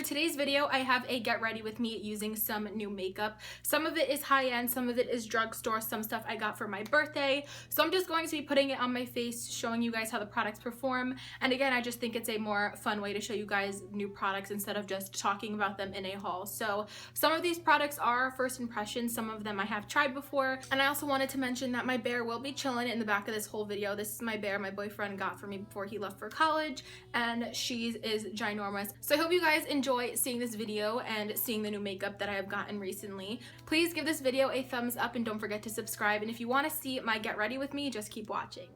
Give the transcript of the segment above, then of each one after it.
today's video, I have a get ready with me using some new makeup. Some of it is high-end, some of it is drugstore, some stuff I got for my birthday. So I'm just going to be putting it on my face, showing you guys how the products perform. And again, I just think it's a more fun way to show you guys new products instead of just talking about them in a haul. So some of these products are first impressions, some of them I have tried before. And I also wanted to mention that my bear will be chilling in the back of this whole video. This is my bear my boyfriend got for me before he left for college, and she is ginormous. So I hope you guys enjoy seeing this video and seeing the new makeup that I have gotten recently. Please give this video a thumbs up and don't forget to subscribe. And if you want to see my get ready with me, just keep watching.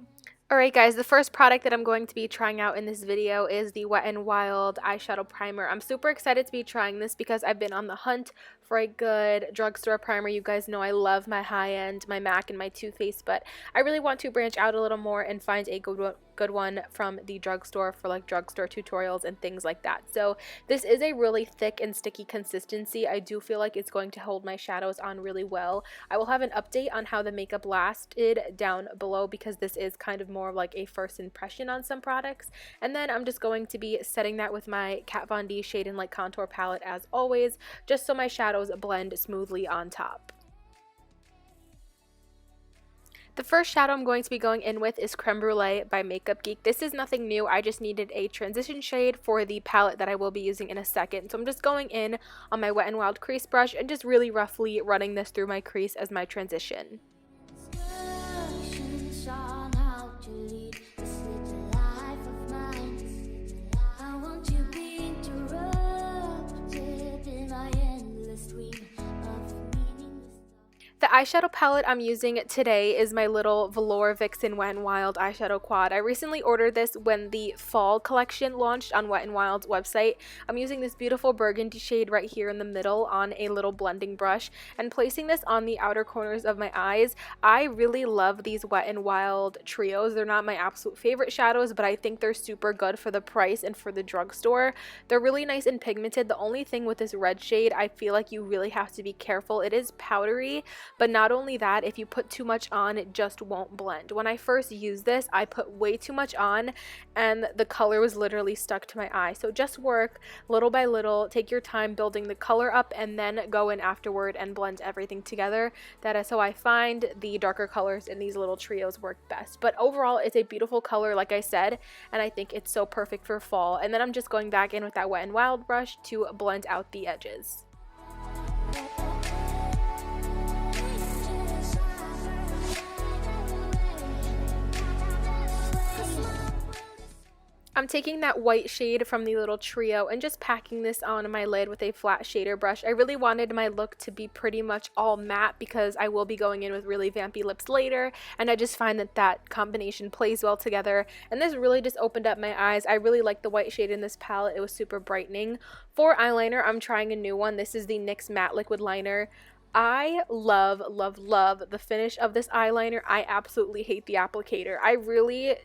Alright guys, the first product that I'm going to be trying out in this video is the Wet n Wild eyeshadow primer. I'm super excited to be trying this because I've been on the hunt for a good drugstore primer. You guys know I love my high-end, my MAC and my Too Faced, but I really want to branch out a little more and find a good one from the drugstore for like drugstore tutorials and things like that. So this is a really thick and sticky consistency. I do feel like it's going to hold my shadows on really well. I will have an update on how the makeup lasted down below because this is kind of more of like a first impression on some products. And then I'm just going to be setting that with my Kat Von D Shade and Light Contour palette as always, just so my shadows blend smoothly on top. The first shadow I'm going to be going in with is Creme Brulee by Makeup Geek. This is nothing new. I just needed a transition shade for the palette that I will be using in a second. So I'm just going in on my Wet n Wild crease brush and just really roughly running this through my crease as my transition. The eyeshadow palette I'm using today is my little Velour Vixen Wet n Wild eyeshadow quad. I recently ordered this when the fall collection launched on Wet n Wild's website. I'm using this beautiful burgundy shade right here in the middle on a little blending brush and placing this on the outer corners of my eyes. I really love these Wet n Wild trios. They're not my absolute favorite shadows, but I think they're super good for the price and for the drugstore. They're really nice and pigmented. The only thing with this red shade, I feel like you really have to be careful. It is powdery. But not only that, if you put too much on, it just won't blend. When I first used this, I put way too much on and the color was literally stuck to my eye. So just work little by little, take your time building the color up and then go in afterward and blend everything together. That is how I find the darker colors in these little trios work best. But overall, it's a beautiful color, like I said, and I think it's so perfect for fall. And then I'm just going back in with that Wet n Wild brush to blend out the edges. I'm taking that white shade from the little trio and just packing this on my lid with a flat shader brush. I really wanted my look to be pretty much all matte because I will be going in with really vampy lips later, and I just find that that combination plays well together, and this really just opened up my eyes. I really like the white shade in this palette. It was super brightening. For eyeliner, I'm trying a new one. This is the NYX Matte Liquid Liner. I love, love, love the finish of this eyeliner. I absolutely hate the applicator. I really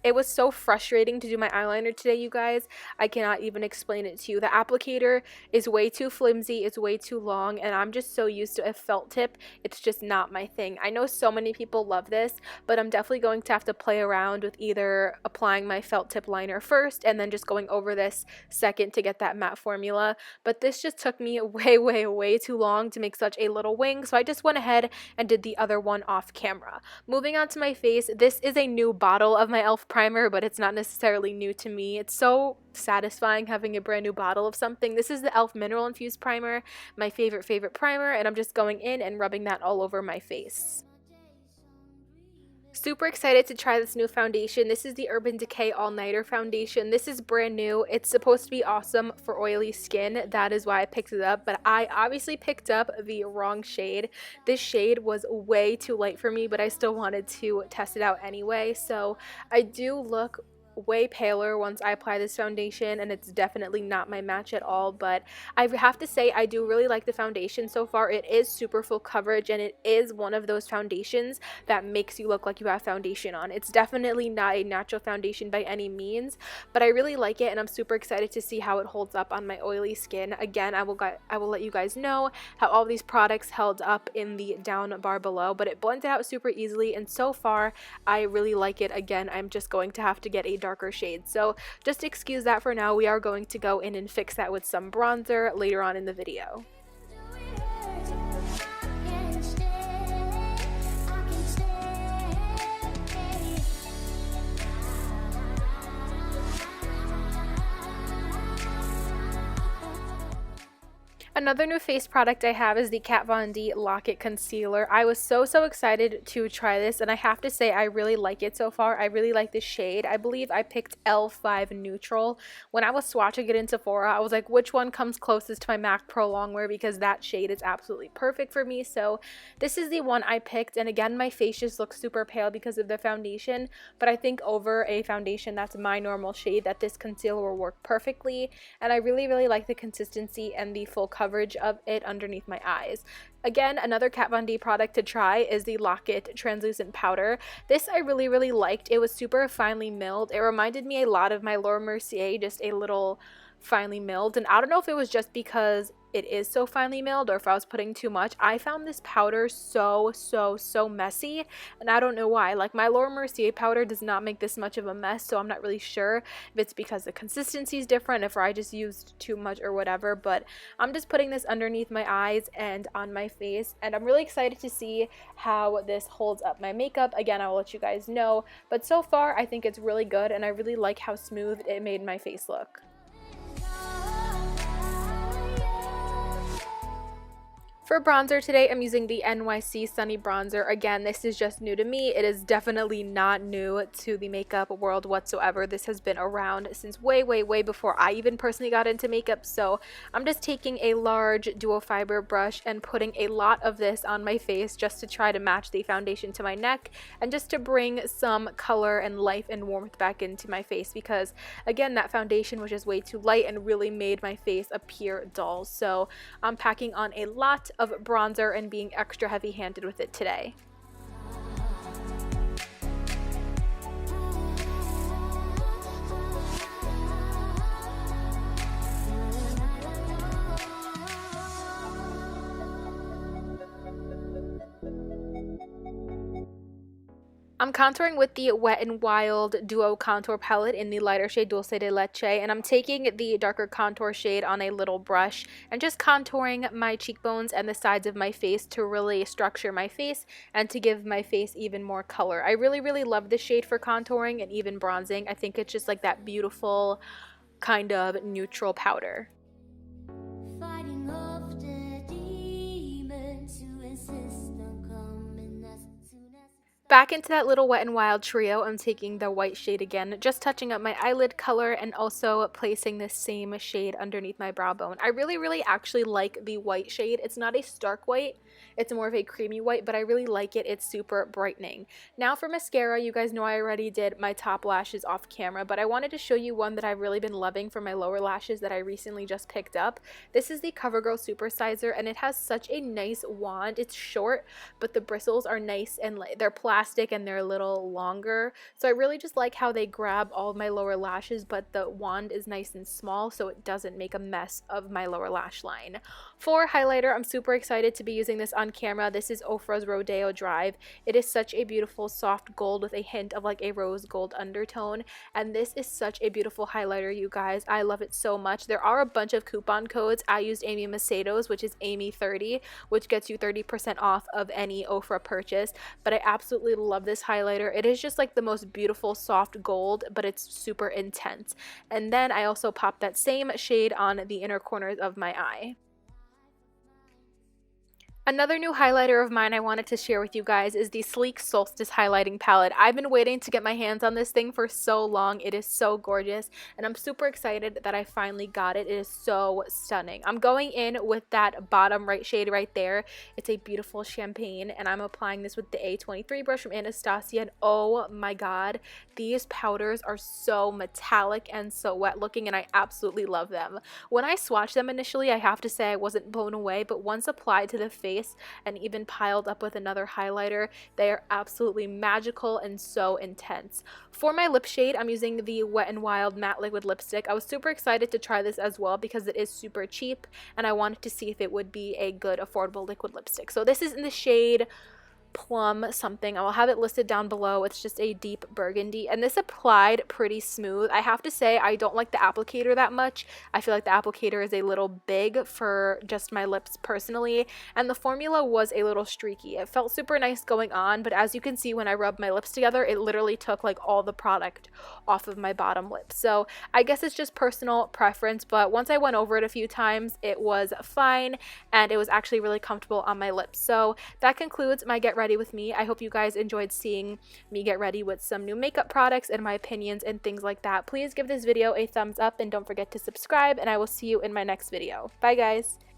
it was so frustrating to do my eyeliner today, you guys. I cannot even explain it to you. The applicator is way too flimsy, it's way too long, and I'm just so used to a felt tip. It's just not my thing. I know so many people love this, but I'm definitely going to have to play around with either applying my felt tip liner first and then just going over this second to get that matte formula. But this just took me way too long to make such a little wing, so I just went ahead and did the other one off camera. Moving on to my face, this is a new bottle of my e.l.f. primer, but it's not necessarily new to me. It's so satisfying having a brand new bottle of something. This is the e.l.f. Mineral Infused primer, my favorite primer, and I'm just going in and rubbing that all over my face. Super excited to try this new foundation. This is the Urban Decay All Nighter foundation. This is brand new. It's supposed to be awesome for oily skin. That is why I picked it up, but I obviously picked up the wrong shade. This shade was way too light for me, but I still wanted to test it out anyway. So I do look way paler once I apply this foundation, and it's definitely not my match at all, but I have to say I do really like the foundation so far. It is super full coverage, and it is one of those foundations that makes you look like you have foundation on. It's definitely not a natural foundation by any means, but I really like it, and I'm super excited to see how it holds up on my oily skin. Again, I will let you guys know how all these products held up in the down bar below, but it blended out super easily, and so far I really like it. Again, I'm just going to have to get a dark darker shades. So just excuse that for now. We are going to go in and fix that with some bronzer later on in the video. Another new face product I have is the Kat Von D Lock It Concealer. I was so excited to try this, and I have to say I really like it so far. I really like the shade. I believe I picked L5 Neutral. When I was swatching it in Sephora, I was like, which one comes closest to my MAC Pro Longwear, because that shade is absolutely perfect for me. So this is the one I picked, and again, my face just looks super pale because of the foundation, but I think over a foundation that's my normal shade, that this concealer will work perfectly, and I really like the consistency and the full coverage of it underneath my eyes. Again, another Kat Von D product to try is the Lock It Translucent Powder. This I really liked. It was super finely milled. It reminded me a lot of my Laura Mercier, just a little finely milled, and I don't know if it was just because it is so finely milled or if I was putting too much. I found this powder so messy, and I don't know why. Like, my Laura Mercier powder does not make this much of a mess, so I'm not really sure if it's because the consistency is different, if I just used too much or whatever, but I'm just putting this underneath my eyes and on my face, and I'm really excited to see how this holds up my makeup. Again, I will let you guys know, but so far I think it's really good, and I really like how smooth it made my face look. For bronzer today, I'm using the NYC Sunny Bronzer. Again, this is just new to me. It is definitely not new to the makeup world whatsoever. This has been around since way before I even personally got into makeup. So I'm just taking a large dual fiber brush and putting a lot of this on my face just to try to match the foundation to my neck and just to bring some color and life and warmth back into my face, because again, that foundation was just way too light and really made my face appear dull. So I'm packing on a lot of bronzer and being extra heavy-handed with it today. I'm contouring with the Wet n Wild Duo Contour Palette in the lighter shade Dulce de Leche, and I'm taking the darker contour shade on a little brush and just contouring my cheekbones and the sides of my face to really structure my face and to give my face even more color. I really love this shade for contouring and even bronzing. I think it's just like that beautiful kind of neutral powder. Back into that little Wet n Wild trio, I'm taking the white shade again, just touching up my eyelid color and also placing this same shade underneath my brow bone. I really actually like the white shade. It's not a stark white, it's more of a creamy white, but I really like it. It's super brightening. Now for mascara, you guys know I already did my top lashes off camera, but I wanted to show you one that I've really been loving for my lower lashes that I recently just picked up. This is the CoverGirl Supersizer, and it has such a nice wand. It's short, but the bristles are nice and they're plastic and they're a little longer. So I really just like how they grab all of my lower lashes, but the wand is nice and small so it doesn't make a mess of my lower lash line. For highlighter, I'm super excited to be using this on camera. This is Ofra's Rodeo Drive. It is such a beautiful soft gold with a hint of like a rose gold undertone, and this is such a beautiful highlighter, you guys. I love it so much. There are a bunch of coupon codes. I used Amy Macedo's, which is Amy30, which gets you 30% off of any Ofra purchase, but I absolutely love this highlighter. It is just like the most beautiful soft gold, but it's super intense. And then I also popped that same shade on the inner corners of my eye. Another new highlighter of mine I wanted to share with you guys is the Sleek Solstice Highlighting Palette. I've been waiting to get my hands on this thing for so long. It is so gorgeous, and I'm super excited that I finally got it. It is so stunning. I'm going in with that bottom right shade right there. It's a beautiful champagne, and I'm applying this with the A23 brush from Anastasia, and oh my god, these powders are so metallic and so wet looking, and I absolutely love them. When I swatched them initially, I have to say I wasn't blown away, but once applied to the face and even piled up with another highlighter, they are absolutely magical and so intense. For my lip shade, I'm using the Wet n Wild Matte Liquid Lipstick. I was super excited to try this as well because it is super cheap, and I wanted to see if it would be a good affordable liquid lipstick. So this is in the shade plum something. I will have it listed down below. It's just a deep burgundy, and this applied pretty smooth. I have to say I don't like the applicator that much. I feel like the applicator is a little big for just my lips personally, and the formula was a little streaky. It felt super nice going on, but as you can see when I rubbed my lips together, it literally took like all the product off of my bottom lip. So I guess it's just personal preference, but once I went over it a few times, it was fine, and it was actually really comfortable on my lips. So that concludes my get ready with me. I hope you guys enjoyed seeing me get ready with some new makeup products and my opinions and things like that. Please give this video a thumbs up and don't forget to subscribe, and I will see you in my next video. Bye guys!